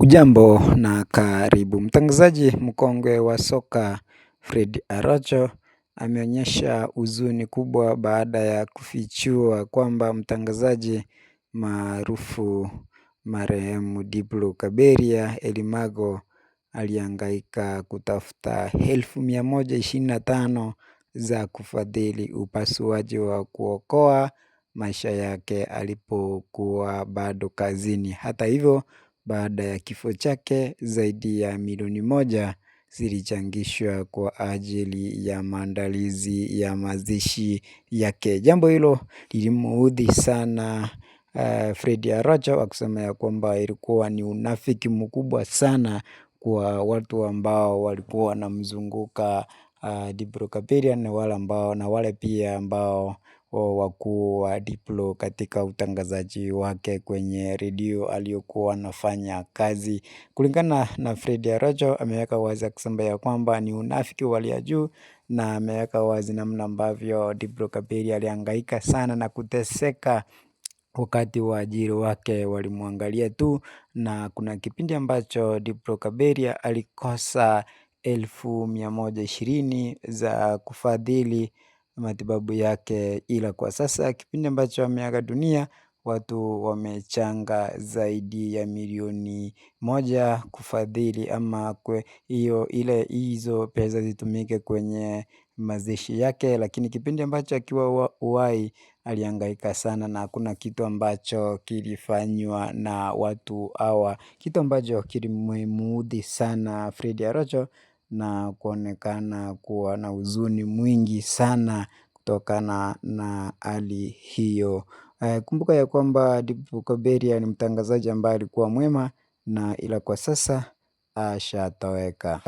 Ujambo na karibu. Mtangazaji mkongwe wa soka Fred Arocho ameonyesha huzuni kubwa baada ya kufichua kwamba mtangazaji maarufu marehemu Diblo Kaberia Elimago alihangaika kutafuta 125,000 za kufadhili upasuaji wa kuokoa maisha yake alipokuwa bado kazini. Hata hivyo, baada ya kifo chake zaidi ya milioni moja zilichangishwa kwa ajili ya maandalizi ya mazishi yake. Jambo hilo lilimuudhi sana Fred Arocho akisema ya kwamba ilikuwa ni unafiki mkubwa sana kwa watu ambao walikuwa wanamzunguka Diblo Kaberia na wale pia ambao wakuu wa Diblo katika utangazaji wake kwenye redio aliyokuwa anafanya kazi. Kulingana na Fred Arocho ameweka wazi akisema ya kwamba ni unafiki wa hali ya juu, na ameweka wazi namna ambavyo Diblo Kaberia alihangaika sana na kuteseka wakati waajiri wake walimwangalia tu, na kuna kipindi ambacho Diblo Kaberia alikosa 120,000 za kufadhili matibabu yake, ila kwa sasa kipindi ambacho ameaga dunia watu wamechanga zaidi ya milioni moja kufadhili ama hizo pesa zitumike kwenye mazishi yake. Lakini kipindi ambacho akiwa uhai alihangaika sana na hakuna kitu ambacho kilifanywa na watu hawa, kitu ambacho kilimuudhi sana Fred Arocho na kuonekana kuwa na huzuni mwingi sana kutokana na hali hiyo. Kumbuka ya kwamba Diblo Kaberia ni mtangazaji ambaye alikuwa mwema, na ila kwa sasa ashatoweka.